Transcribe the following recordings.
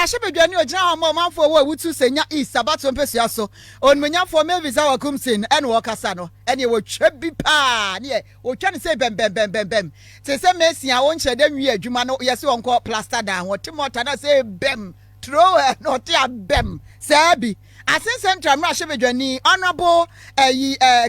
Ashebedwani ogina ho manfo wo wutu senya is abato mpesua so onmenya for me visa wakumsin ene wo kasa no ene wo twabi pa ne wo twa ne se bem se se mesia wo nche da nwi adwuma no yesi wonko plaster down wo timota na se bem throw no te abem sabi Asin Central Ashebedwani honorable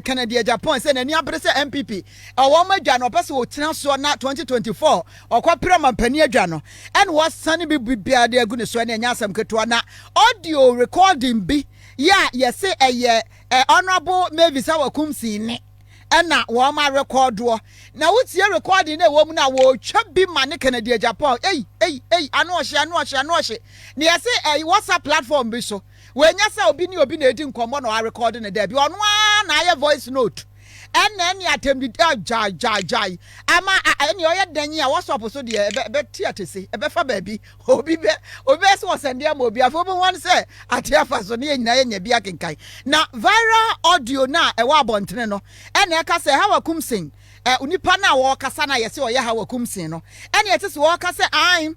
Canada Japan say nani abrese NPP owo madwa no pese wo tena so na 2024 okwapira mampani adwa no and was sunny bibia de agu ne so na nya asam keto na audio recording bi ya say honorable Mavis Awakumsi ne ena wo ma record wo na wutie recording na wo mu na wo twa bi ma ne Canada Japan anu ohye ne say WhatsApp platform bi so when you say obi na edi nkomo na record na there bi ono na aye voice note ene attempt jai ama ene oye danyi a WhatsApp so de be tiatese e be fa baabi obi so send am obi afo bi won say atiafa so ne nyina nya bi akenkai na viral audio na e wa abontene no ene ka say ha wakumsin unipa na wo kasa na yese oye ha wakumsin no ene yetese wo kasa an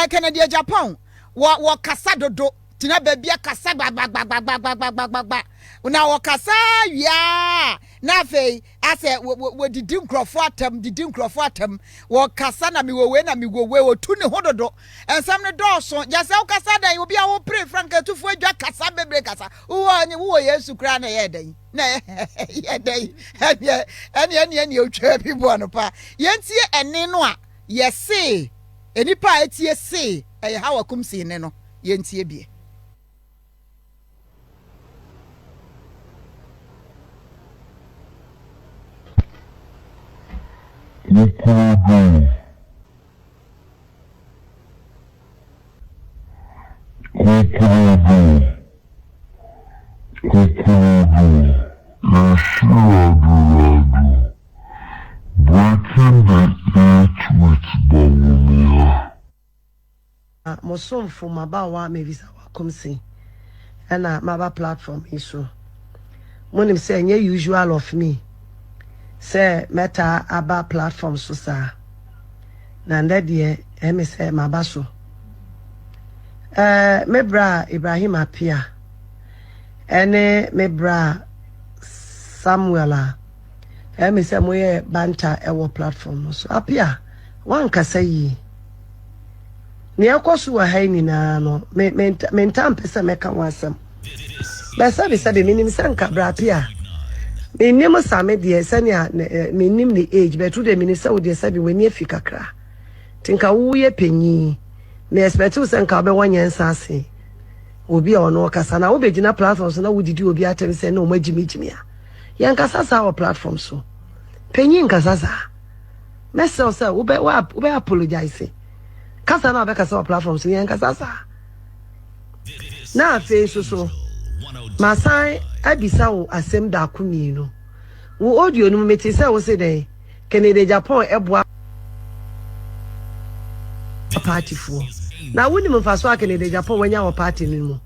Canada Japan wo kasa dodo tina babia kasa gba una wo kasa ya na fe ase wo didi nkrofo atem wo kasa na mi wowe wo tu ne hododo ensam ne dɔɔso ya se wo kasa dan obi a wo pray frank atufu adwa kasa bebre kasa wo Yesu kra na ye dan na ye dan ene otwa bi bo no pa yentie ene no a ye se enipa etie se ha wakumsi ne no yentie bie Mosomfo mabawa Mavis Awakumsi and maba platform issue. Monim say nye usual of me. Say meta aba platform so sa. Na ndedie emi say mabaso. Mebra Ibrahim Apia. Ene mebra Samuela. Emi say moye banta ewo platform so. Apia wan kasa yi. Ni akoso wa hai ni na no mentam pesa meka wasam besa bisa be minim sanka brapia menim same de sania menim ni age betu de minim sa wo de sabi wani afika kra tinka wo ye panyi me expect wo sanka be wanyensa ase obi a ono kasa na wo begina platform so na wo didi obi atem se na o magimigimi a yan kasa sa wo platform so panyi nkasa sa messel say wo be apologize kasa na be kasa o platform so yen kasa sa na fe so masai abisa wo asem da kumi no wo audio no meti say wo say den Canada Japan eboa party fo na woni mo fa so a Canada Japan wanya wo party ni mo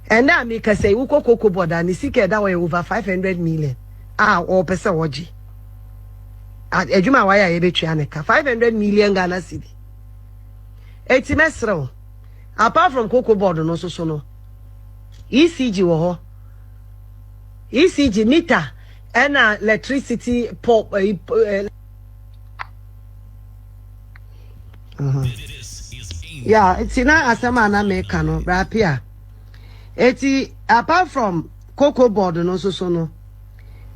enda mi kasa wo kokoko boda ni sika da wo over 500 million o pesa woji ejuma waya ye betwa ne ka 500 million Ghana cedi etimesro apart from cocoa board no so no ECG wo ho ECG meter and electricity pop yeah it's na asama na make no rapia eti apart from cocoa board no so no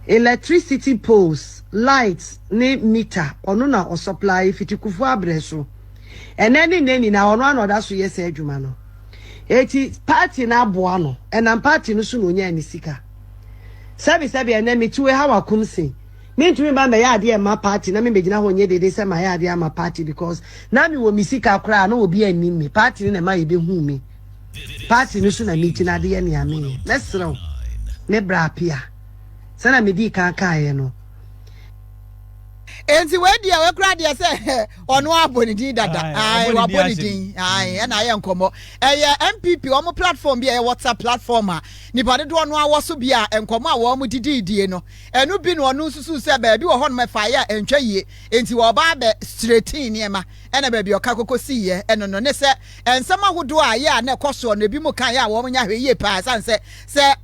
electricity poles lights ne meter ono na o supply fitikufu abreso eneni na ono anoda so yesa adwuma no eti party na aboa no enam party no so no nya ni sika sabi enemi tuwe hawa kumsi me ntumi ba me ya ade ma party na me begina ho nye dede se ma ya ade ma party because na me wo misika kra na obi anim me party na ma ye be hu me party no so na meeting ade ye ne ame lesro me bra pia sana me di kan kan ye no enti we dia we kra dia se ono aboni din dada ai wa boni din ai na ye nkomo NPP omo platform bi WhatsApp platform a nipa de do ono awoso bi a nkomo a wo mo dididie no enu bi no ono susu se ba bi wo ho no mefa ya entwa yie enti wo ba be straightin niema ena ba bi oka kokosi ye eno no ne se ensama hodo a ye a na ekoso no bi mu kan ya wo mo nya hwe yie pa san se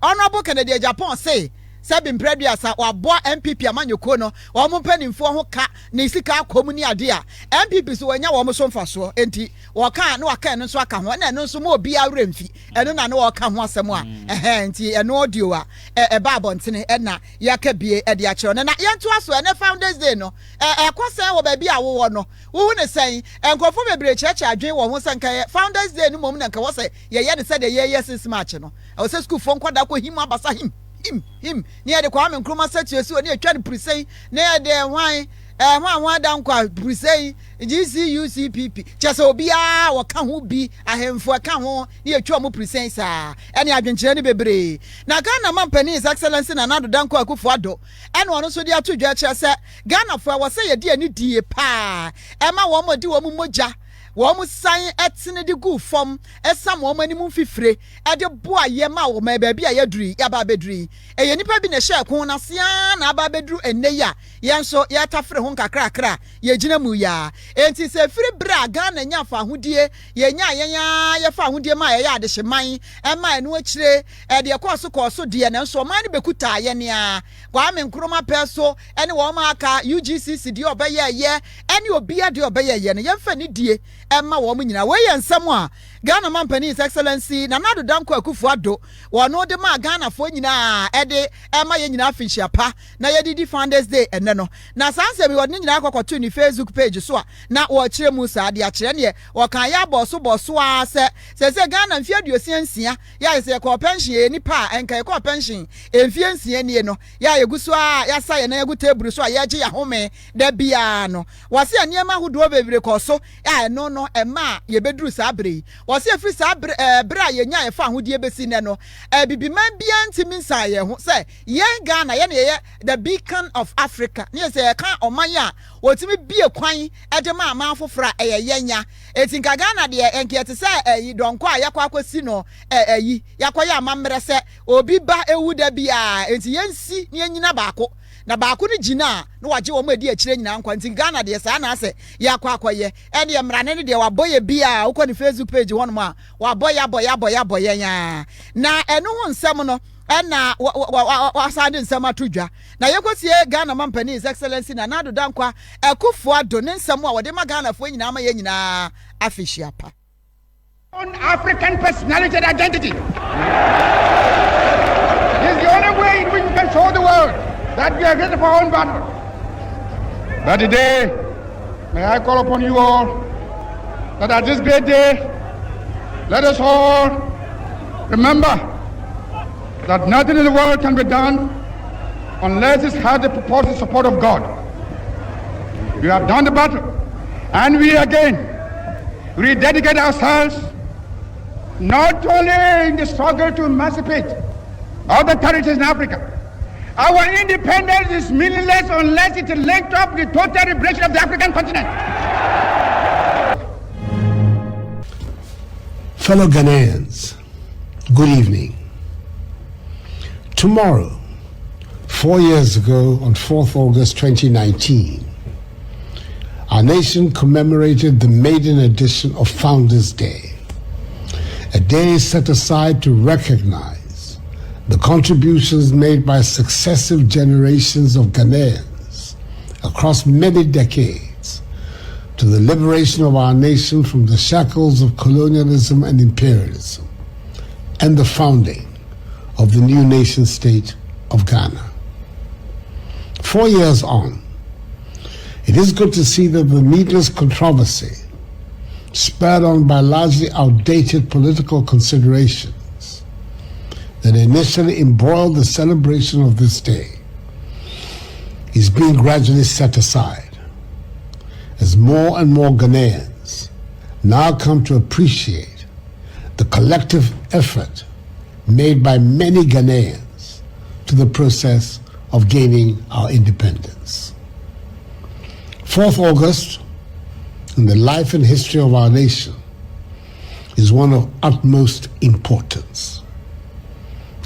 honorable Kennedy Japan say Sebi mpredua sa wabo NPP amanyoko no wo mo mpanimfo ho ka ne sika akomu ade a NPP so wanya wo mo so mfaso enti wo ka na waka no so aka ho na no so mo obi awremfi eno na no wo ka ho asem a enti eno audio a ba abontene na yaka bie de a kire na yento aso ene Founders Day no kwase wo ba bi a wo no wo hu ne sen enkofo bebre cheche adwen wo ho sanka Founders Day no mom na nka wo se ye ne se de ye 6 March no wo se school fo nkwada ko him abasa him near the Kwame Nkrumah statue so near try to presay near the wine one down kwa presay GCUCPP just obia wa kan ho bi ahemfo kan ho near twa mo presay sa ene adwenkyere ne bebre na Ghana mampani his excellency na nado danko akufo ado ene ono so dia to dwa kire se Ghana fo wa se ye die ni die pa ema wo mo di wo mo moja wo mu san etene de gu fom esam wo mani mu fifire e de boa ye ma wo ma ba bia ya duri ya ba beduri e ye nipa bi na hye kon na sia na ba beduru enne ya ye nso ye tafre ho kakra ye gina mu ya enti se firi bra Ghana nya fa hodie ye nya ye fa hodie ma ye ya de hyeman e ma enu akire e de koso de na nso man ne bekuta ye ne a Kwame Nkrumah peso ene wo ma aka UGCC de obeye ye ene obia de obeye ye ne ye mfa ni die emma wo munyina we ye nsam a Ghana mampani his excellency na nado danko akufo ado wono de ma Ghana fo nyina ede emma ye nyina afinhia pa na ye didi Founders Day enne no na sanse bi woni nyina akokoto ni Facebook page so a na wo kire mu sa de a kire ne wo kan ya boso a se Ghana mfia duosia ya se ko pension e nipa enka ko pension emfia nsia nie no ya yeguso a ya sa ye na yegu table so a ye gye ya home da bia no wase aniema hodo bebre ko so ya no ema ye bedru sa abre wase afri sa bra ye nya ye fa hodie besi ne no bibiman bia ntimi nsa ye ho se ye Ghana ye ne ye the beacon of Africa ne se ka oman ya wotimi bie kwan de ma amafofra ye nya etinka Ghana de enke te se yi donko a yakwa akosi no yi yakwa ya amamre se obi ba ewu da bia enti yensi ne nyina baako na baako ni gina na waje wo madi akire nyina nkwa nti Ghana de sa na ase ya kwa akoye ene ye mrane ne de waboye bia ukọ ni Facebook page won ma waboye nya na eno ho nsem no ena wasade nsem atodwa na yekosie Ghana mampani his excellency na nado dankwa akufo ado ne nsem a wode ma Ghana fo nyina ma ye nyina afihia pa on African personality and identity. This is the only way in which we can show the world that we are ready for our own battle. But today, may I call upon you all that at this great day, let us all remember that nothing in the world can be done unless it has the purported support of God. We have done the battle, and we again rededicate ourselves not only in the struggle to emancipate other territories in Africa. Our independence is meaningless unless it is linked up with the total liberation of the African continent. Fellow Ghanaians, good evening. Tomorrow, 4 years ago, on 4th August 2019, our nation commemorated the maiden edition of Founders Day, a day set aside to recognize the contributions made by successive generations of Ghanaians across many decades to the liberation of our nation from the shackles of colonialism and imperialism, and the founding of the new nation state of Ghana. 4 years on, it is good to see that the needless controversy, spurred on by largely outdated political considerations, that initially embroiled the celebration of this day, is being gradually set aside, as more and more Ghanaians now come to appreciate the collective effort made by many Ghanaians to the process of gaining our independence. 4th August, in the life and history of our nation, is one of utmost importance.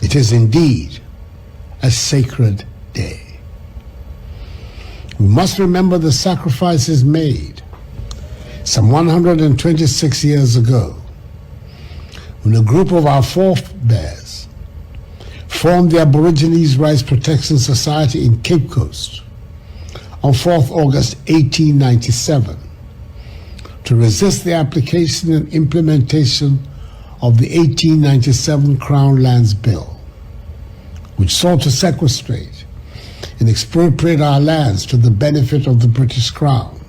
It is indeed a sacred day. We must remember the sacrifices made some 126 years ago when a group of our forebears formed the Aborigines Rights Protection Society in Cape Coast on 4th August 1897 to resist the application and implementation of the 1897 Crown Lands Bill, which sought to sequestrate and expropriate our lands to the benefit of the British Crown,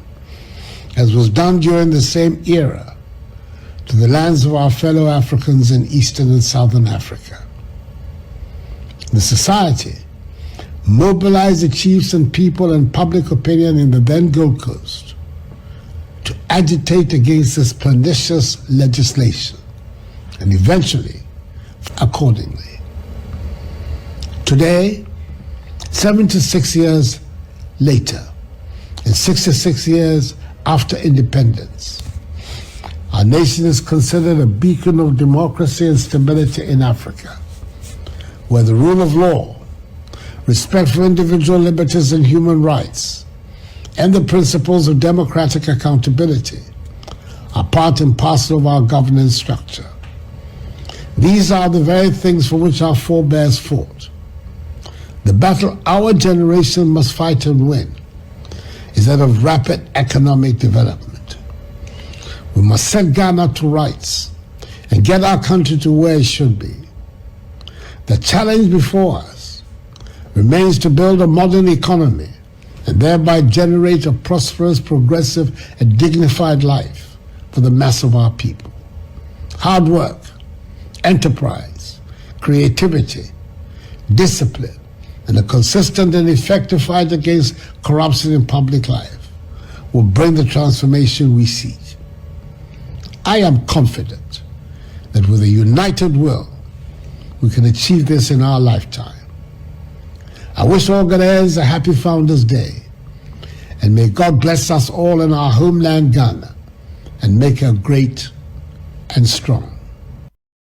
as was done during the same era to the lands of our fellow Africans in Eastern and Southern Africa. The Society mobilized the chiefs and people and public opinion in the then Gold Coast to agitate against this pernicious legislation, and eventually, accordingly. Today, 76 years later, and 66 years after independence, our nation is considered a beacon of democracy and stability in Africa, where the rule of law, respect for individual liberties and human rights, and the principles of democratic accountability are part and parcel of our governance structure. These are the very things for which our forebears fought. The battle our generation must fight and win is that of rapid economic development. We must set Ghana to rights and get our country to where it should be. The challenge before us remains to build a modern economy and thereby generate a prosperous, progressive, and dignified life for the mass of our people. Hard work, enterprise, creativity, discipline, and a consistent and effective fight against corruption in public life will bring the transformation we seek. I am confident that with a united will, we can achieve this in our lifetime. I wish all Ghanaians a happy Founders Day, and may God bless us all in our homeland Ghana and make her great and strong.